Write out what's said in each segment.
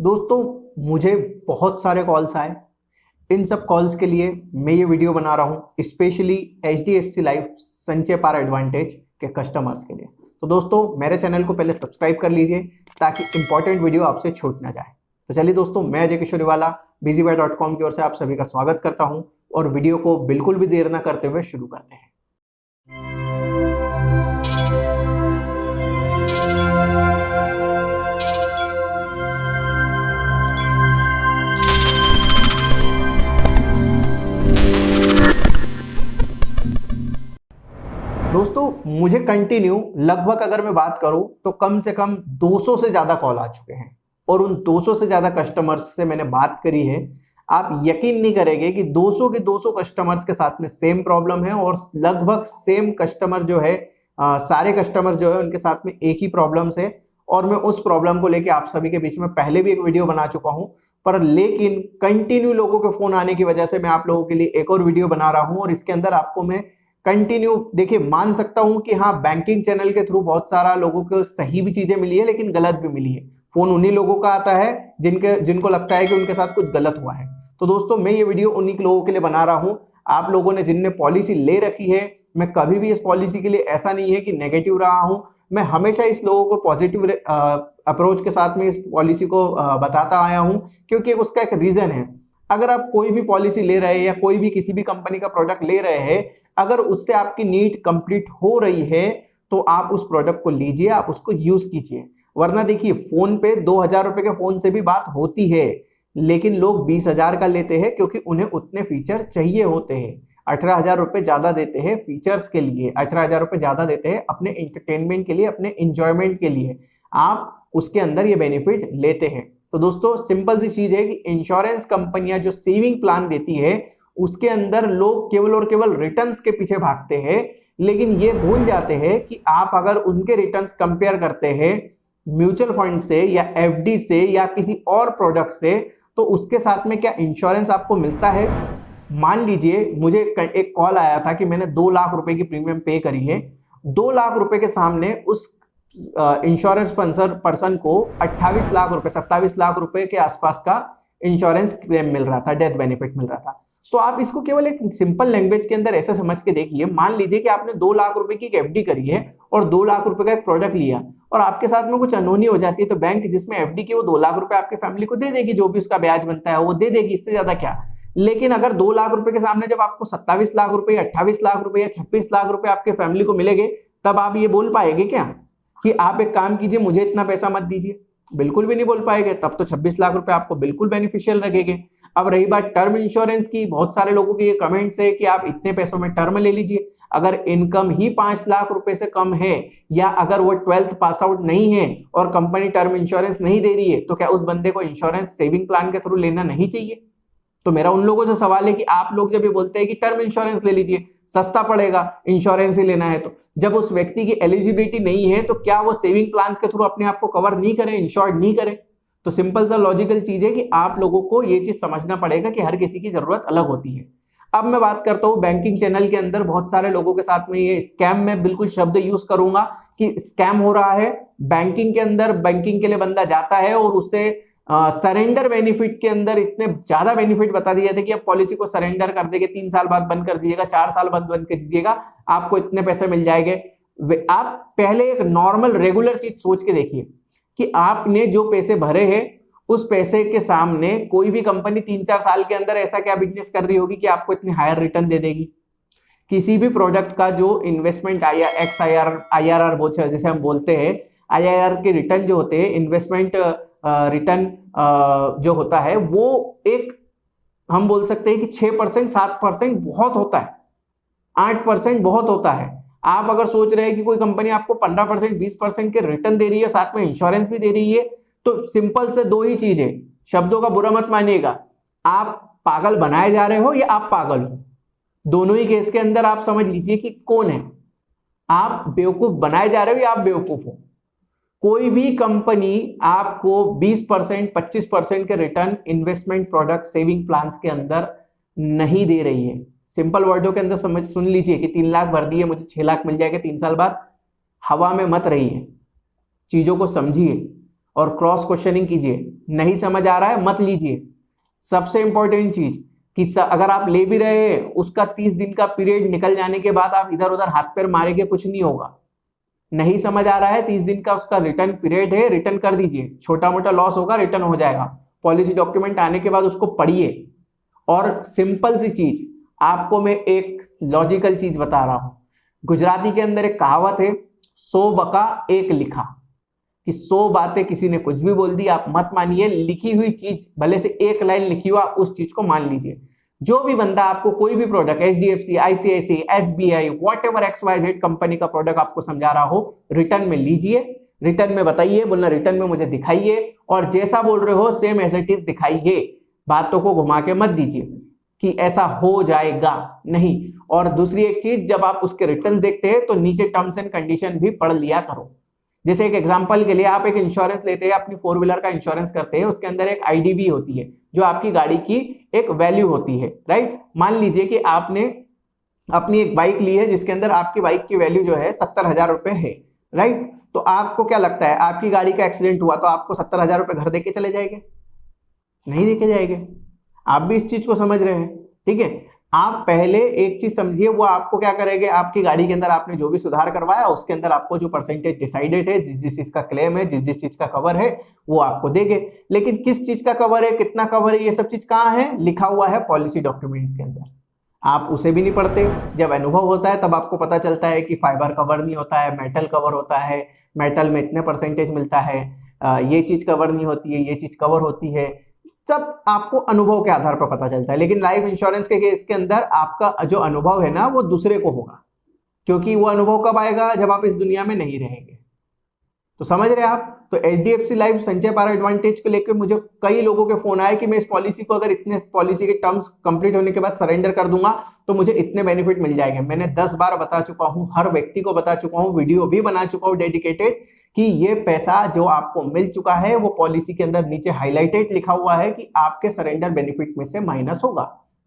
दोस्तों, मुझे बहुत सारे कॉल्स आए। इन सब कॉल्स के लिए मैं ये वीडियो बना रहा हूँ स्पेशली HDFC लाइफ संचय पार एडवांटेज के कस्टमर्स के लिए। तो दोस्तों, मेरे चैनल को पहले सब्सक्राइब कर लीजिए ताकि इंपॉर्टेंट वीडियो आपसे छूट ना जाए। तो चलिए दोस्तों, मैं अजय किशोरीवाला BusyBuy.com की ओर से आप सभी का स्वागत करता हूँ और वीडियो को बिल्कुल भी देर ना करते हुए शुरू करते हैं। दोस्तों, मुझे कंटिन्यू लगभग अगर मैं बात करूं तो कम से कम 200 से ज्यादा कॉल आ चुके हैं और उन 200 से ज्यादा कस्टमर्स से मैंने बात करी है। आप यकीन नहीं करेंगे कि 200 के 200 कस्टमर्स के साथ में सेम प्रॉब्लम है और लगभग सेम कस्टमर जो है सारे कस्टमर जो है उनके साथ में एक ही प्रॉब्लम्स है। और मैं उस प्रॉब्लम को लेके आप सभी के बीच में पहले भी एक वीडियो बना चुका हूं, पर लेकिन कंटिन्यू लोगों के फोन आने की वजह से मैं आप लोगों के लिए एक और वीडियो बना रहा हूं और इसके अंदर आपको मैं कंटिन्यू देखिए मान सकता हूं कि हाँ, बैंकिंग चैनल के थ्रू बहुत सारा लोगों को सही भी चीजें मिली है लेकिन गलत भी मिली है। फोन उन्हीं लोगों का आता है जिनको लगता है कि उनके साथ कुछ गलत हुआ है। तो दोस्तों, मैं ये वीडियो उन्हीं लोगों के लिए बना रहा हूं। आप लोगों ने जिनने पॉलिसी ले रखी है, मैं कभी भी इस पॉलिसी के लिए ऐसा नहीं है कि नेगेटिव रहा हूं। मैं हमेशा इस लोगों को पॉजिटिव अप्रोच के साथ में इस पॉलिसी को बताता आया हूं, क्योंकि उसका एक रीजन है। अगर आप कोई भी पॉलिसी ले रहे हैं या कोई भी किसी भी कंपनी का प्रोडक्ट ले रहे हैं, अगर उससे आपकी नीड कंप्लीट हो रही है तो आप उस प्रोडक्ट को लीजिए, आप उसको यूज कीजिए। वरना देखिए, फोन पे 2000 रुपए के फोन से भी बात होती है, लेकिन लोग 20,000 का लेते हैं क्योंकि उन्हें उतने फीचर चाहिए होते हैं। 18,000 रुपए ज्यादा देते हैं फीचर्स के लिए, 18,000 रुपए ज्यादा देते हैं अपने एंटरटेनमेंट के लिए, अपने इंजॉयमेंट के लिए। आप उसके अंदर ये बेनिफिट लेते हैं। तो दोस्तों, सिंपल सी चीज है कि इंश्योरेंस कंपनियां जो सेविंग प्लान देती है उसके अंदर लोग केवल और केवल रिटर्न्स के पीछे भागते हैं, लेकिन ये भूल जाते हैं कि आप अगर उनके रिटर्न्स कंपेयर करते हैं म्यूचुअल फंड से या FD से या किसी और प्रोडक्ट से, तो उसके साथ में क्या इंश्योरेंस आपको मिलता है। मान लीजिए मुझे एक कॉल आया था कि मैंने 2 लाख रुपए की प्रीमियम पे करी है। 2 लाख रुपए के सामने उस इंश्योरेंस पर्सन को 28 लाख रुपए 27 लाख रुपए के आसपास का इंश्योरेंस क्लेम मिल रहा था, डेथ बेनिफिट मिल रहा था। तो आप इसको केवल एक सिंपल लैंग्वेज के अंदर ऐसे समझ के देखिए। मान लीजिए कि आपने 2 लाख रुपए की एक FD करी है और 2 लाख रुपए का एक प्रोडक्ट लिया और आपके साथ में कुछ अनहोनी हो जाती है, तो बैंक जिसमें FD की वो 2 लाख रुपए आपके फैमिली को दे देगी, जो भी उसका ब्याज बनता है वो दे देगी, इससे ज्यादा क्या। लेकिन अगर 2 लाख रुपए के सामने जब आपको 27 लाख रुपए, 28 लाख रुपए या 26 लाख रुपए आपके फैमिली को मिलेंगे, तब आप ये बोल पाएंगे क्या कि आप एक काम कीजिए, मुझे इतना पैसा मत दीजिए। बिल्कुल भी नहीं बोल पाएंगे। तब तो 26 लाख रुपए आपको बिल्कुल बेनिफिशियल लगेंगे। अब रही बात टर्म इंश्योरेंस की, बहुत सारे लोगों के ये कमेंट्स है कि आप इतने पैसों में टर्म ले लीजिए। अगर इनकम ही 5 लाख रुपए से कम है या अगर वो 12th पास आउट नहीं है और कंपनी टर्म इंश्योरेंस नहीं दे रही है, तो क्या उस बंदे को इंश्योरेंस सेविंग प्लान के थ्रू लेना नहीं चाहिए। तो मेरा उन लोगों से सवाल है कि आप लोग जब ये बोलते हैं कि टर्म इंश्योरेंस ले लीजिए, सस्ता पड़ेगा, इंश्योरेंस ही लेना है, तो जब उस व्यक्ति की एलिजिबिलिटी नहीं है तो क्या वो सेविंग प्लान्स के थ्रू अपने आप को कवर नहीं करें, इंश्योर्ड नहीं करें। तो सिंपल सा लॉजिकल चीज है कि आप लोगों को ये चीज समझना पड़ेगा कि हर किसी की जरूरत अलग होती है। अब मैं बात करता हूं बैंकिंग चैनल के अंदर बहुत सारे लोगों के साथ में ये स्कैम, में बिल्कुल शब्द यूज करूंगा कि स्कैम हो रहा है बैंकिंग के अंदर। बैंकिंग के लिए बंदा जाता है और उससे सरेंडर बेनिफिट के अंदर इतने ज्यादा बेनिफिट बता दिए थे कि आप पॉलिसी को सरेंडर कर देंगे, 3 साल बाद बंद कर दीजिएगा, 4 साल बाद बंद कर दीजिएगा, आपको इतने पैसे मिल जाएंगे। आप पहले एक नॉर्मल रेगुलर चीज सोच के देखिए कि आपने जो पैसे भरे हैं उस पैसे के सामने कोई भी कंपनी 3-4 साल के अंदर ऐसा क्या बिजनेस कर रही होगी कि आपको इतनी हायर रिटर्न दे देगी। किसी भी प्रोडक्ट का जो इन्वेस्टमेंट IRR जैसे हम बोलते हैं, IRR के रिटर्न जो होते हैं, इन्वेस्टमेंट रिटर्न जो होता है, वो एक हम बोल सकते हैं कि 6% 7% बहुत होता है, 8% बहुत होता है। आप अगर सोच रहे हैं कि कोई कंपनी आपको 15% 20% के रिटर्न दे रही है, साथ में इंश्योरेंस भी दे रही है, तो सिंपल से 2 ही चीज है, शब्दों का बुरा मत मानिएगा, आप पागल बनाए जा रहे हो या आप पागल हो। दोनों ही केस के अंदर आप समझ लीजिए कि कौन है, आप बेवकूफ बनाए जा रहे हो या आप बेवकूफ हो। कोई भी कंपनी आपको 20% 25% के return investment product saving plans के अंदर नहीं दे रही है। सिंपल वर्डों के अंदर समझ सुन लीजिए कि 3 लाख भर दिए, मुझे 6 लाख मिल जाएगा 3 साल बाद। हवा में मत रहिए, चीजों को समझिए। और क्रॉस क्वेश्चनिंग कीजिए। नहीं समझ आ रहा है मत लीजिए। सबसे इंपॉर्टेंट चीज कि अगर आप ले भी रहे हैं उसका 30 दिन का पीरियड निकल जाने के बाद आप इधर उधर हाथ पैर मारेंगे, कुछ नहीं होगा। नहीं समझ आ रहा है 30 दिन का उसका रिटर्न पीरियड है, रिटर्न कर दीजिए। छोटा मोटा लॉस होगा रिटर्न हो जाएगा। पॉलिसी डॉक्यूमेंट आने के बाद उसको पढ़िए। और सिंपल सी चीज आपको मैं एक लॉजिकल चीज बता रहा हूं। गुजराती के अंदर एक कहावत है, 100 बका 1 लिखा, कि 100 बातें किसी ने कुछ भी बोल दी, आप मत मानिए। लिखी हुई चीज भले से एक लाइन लिखी हुआ, उस चीज को मान लीजिए। जो भी बंदा आपको कोई भी product, HDFC, ICICI, SBI, whatever XYZ company का प्रोडक्ट आपको समझा रहा हो, रिटर्न में लीजिए, रिटर्न में बताइए, बोलना रिटर्न में मुझे दिखाइए, और जैसा बोल रहे हो सेम एज इट इज दिखाइए। बातों को घुमा के मत दीजिए कि ऐसा हो जाएगा, नहीं। और दूसरी एक चीज, जब आप उसके रिटर्न देखते हैं तो नीचे टर्म्स एंड कंडीशन भी पढ़ लिया करो। जैसे एक एग्जांपल के लिए आप एक इंश्योरेंस लेते हैं, अपनी 4 व्हीलर का इंश्योरेंस करते हैं, उसके अंदर एक IDV होती है जो आपकी गाड़ी की एक वैल्यू होती है, राइट। मान लीजिए कि आपने अपनी एक बाइक ली है जिसके अंदर आपकी बाइक की वैल्यू जो है 70,000 रुपए है, राइट। तो आपको क्या लगता है, आपकी गाड़ी का एक्सीडेंट हुआ तो आपको 70,000 रुपए घर देके चले जाएंगे? नहीं देके जाएंगे। आप भी इस चीज को समझ रहे हैं, ठीक है। आप पहले एक चीज समझिए, वो आपको क्या करेंगे, आपकी गाड़ी के अंदर आपने जो भी सुधार करवाया उसके अंदर आपको जो परसेंटेज डिसाइडेड है, जिस जिस चीज का क्लेम है, जिस जिस चीज का कवर है, वो आपको देंगे। लेकिन किस चीज का कवर है, कितना कवर है, ये सब चीज कहाँ है, लिखा हुआ है पॉलिसी डॉक्यूमेंट्स के अंदर। आप उसे भी नहीं पढ़ते। जब अनुभव होता है तब आपको पता चलता है कि फाइबर कवर नहीं होता है, मेटल कवर होता है, मेटल में इतने परसेंटेज मिलता है, ये चीज कवर नहीं होती है, ये चीज कवर होती है। सब आपको अनुभव के आधार पर पता चलता है। लेकिन लाइफ इंश्योरेंस के केस के अंदर आपका जो अनुभव है ना, वो दूसरे को होगा, क्योंकि वो अनुभव कब आएगा, जब आप इस दुनिया में नहीं रहेंगे। तो समझ रहे हैं आप। तो HDFC लाइफ संचय पारा एडवांटेज को लेकर मुझे कई लोगों के फोन आए कि मैं इस पॉलिसी को अगर इतने पॉलिसी के टर्म्स कंप्लीट होने के बाद सरेंडर कर दूंगा तो मुझे इतने बेनिफिट मिल जाएंगे। मैंने 10 बार बता चुका हूं, हर व्यक्ति को बता चुका हूं, वीडियो भी बना चुका हूं डेडिकेटेड, कि ये पैसा जो आपको मिल चुका है वो पॉलिसी के अंदर नीचे हाईलाइटेड लिखा हुआ है कि आपके सरेंडर बेनिफिट में से माइनस होगा,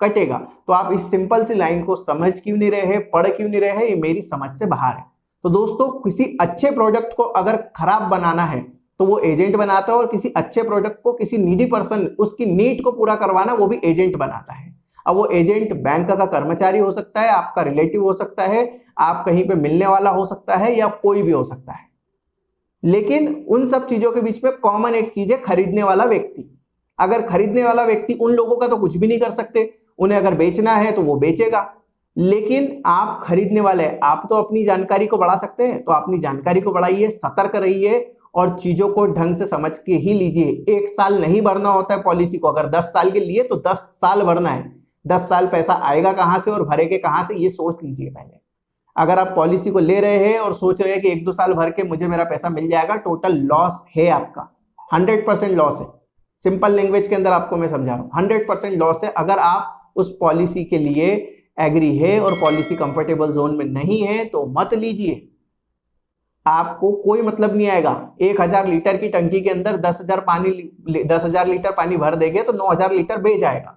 कटेगा। तो आप इस सिंपल सी लाइन को समझ क्यों नहीं रहे, पढ़ क्यों नहीं रहे, ये मेरी समझ से बाहर है। तो दोस्तों, किसी अच्छे प्रोडक्ट को अगर खराब बनाना है तो वो एजेंट बनाता है, और किसी अच्छे प्रोडक्ट को किसी नीडी पर्सन उसकी नीड को पूरा करवाना वो भी एजेंट बनाता है। अब वो एजेंट बैंक का कर्मचारी हो सकता है, आपका रिलेटिव हो सकता है, आप कहीं पे मिलने वाला हो सकता है, या कोई भी हो सकता है। लेकिन उन सब चीजों के बीच में कॉमन एक चीज है, खरीदने वाला व्यक्ति। अगर खरीदने वाला व्यक्ति, उन लोगों का तो कुछ भी नहीं कर सकते, उन्हें अगर बेचना है तो वो बेचेगा। लेकिन आप खरीदने वाले, आप तो अपनी जानकारी को बढ़ा सकते हैं, तो अपनी जानकारी को बढ़ाइए, सतर्क रहिए और चीजों को ढंग से समझ के ही लीजिए। 1 साल नहीं भरना होता है पॉलिसी को, अगर 10 साल के लिए तो 10 साल भरना है। 10 साल पैसा आएगा कहां से और भरेंगे कहां से, ये सोच लीजिए पहले। अगर आप पॉलिसी को ले रहे हैं और सोच रहे हैं कि 1-2 साल भर के मुझे मेरा पैसा मिल जाएगा, टोटल लॉस है आपका, 100% लॉस है। सिंपल लैंग्वेज के अंदर आपको मैं समझा रहा हूं, 100% लॉस है। अगर आप उस पॉलिसी के लिए एग्री है और पॉलिसी कंफर्टेबल जोन में नहीं है तो मत लीजिए, आपको कोई मतलब नहीं आएगा। 1000 लीटर की टंकी के अंदर 10,000 लीटर पानी भर देंगे तो 9,000 लीटर बह जाएगा।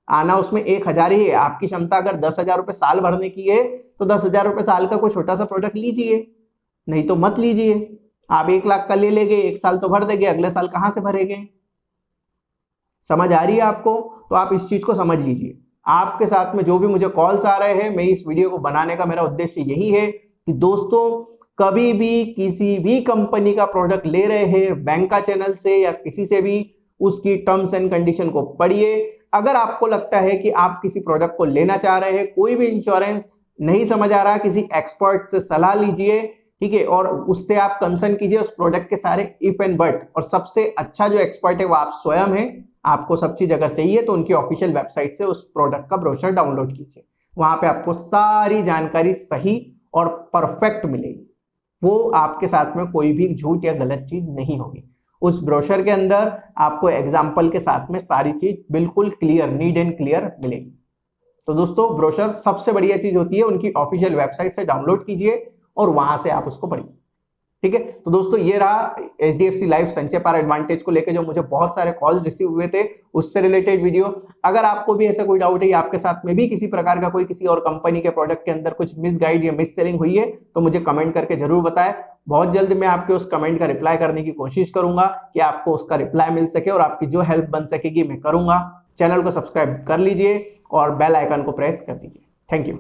आना उसमें 1,000 ही है। आपकी क्षमता अगर 10,000 रुपए साल भरने की है तो 10,000 रुपए साल का कोई छोटा सा प्रोडक्ट लीजिए, नहीं तो मत लीजिए। आप 1 लाख का ले लेंगे, 1 साल तो भर देंगे, अगले साल कहां से भरेंगे। समझ आ रही है आपको। तो आप इस चीज को समझ लीजिए। आपके साथ में जो भी मुझे कॉल्स आ रहे हैं, मैं इस वीडियो को बनाने का मेरा उद्देश्य यही है कि दोस्तों, कभी भी किसी भी कंपनी का प्रोडक्ट ले रहे हैं बैंक का चैनल से या किसी से भी, उसकी टर्म्स एंड कंडीशन को पढ़िए। अगर आपको लगता है कि आप किसी प्रोडक्ट को लेना चाह रहे हैं, कोई भी इंश्योरेंस नहीं समझ आ रहा, किसी एक्सपर्ट से सलाह लीजिए, ठीक है, और उससे आप कंसर्न कीजिए उस प्रोडक्ट के सारे इफ एंड बट। और सबसे अच्छा जो एक्सपर्ट है वो आप स्वयं हैं। आपको सब चीज अगर चाहिए तो उनकी ऑफिशियल वेबसाइट से उस प्रोडक्ट का ब्रोशर डाउनलोड कीजिए, वहां पे आपको सारी जानकारी सही और परफेक्ट मिलेगी। वो आपके साथ में कोई भी झूठ या गलत चीज नहीं होगी। उस ब्रोशर के अंदर आपको एग्जाम्पल के साथ में सारी चीज बिल्कुल क्लियर, नीट एंड क्लियर मिलेगी। तो दोस्तों, ब्रोशर सबसे बढ़िया चीज होती है, उनकी ऑफिशियल वेबसाइट से डाउनलोड कीजिए और वहां से आप उसको पढ़िए। ठीक है। तो दोस्तों ये रहा HDFC लाइफ संचय पार एडवांटेज को लेकर जो मुझे बहुत सारे कॉल्स रिसीव हुए थे, उससे रिलेटेड वीडियो। अगर आपको भी ऐसा कोई डाउट है या आपके साथ में भी किसी प्रकार का कोई किसी और कंपनी के प्रोडक्ट के अंदर कुछ मिसगाइड या मिस सेलिंग हुई है तो मुझे कमेंट करके जरूर बताएं। बहुत जल्द मैं आपके उस कमेंट का रिप्लाई करने की कोशिश करूंगा कि आपको उसका रिप्लाई मिल सके और आपकी जो हेल्प बन सकेगी मैं करूंगा। चैनल को सब्सक्राइब कर लीजिए और बेल आइकन को प्रेस कर दीजिए। Thank you.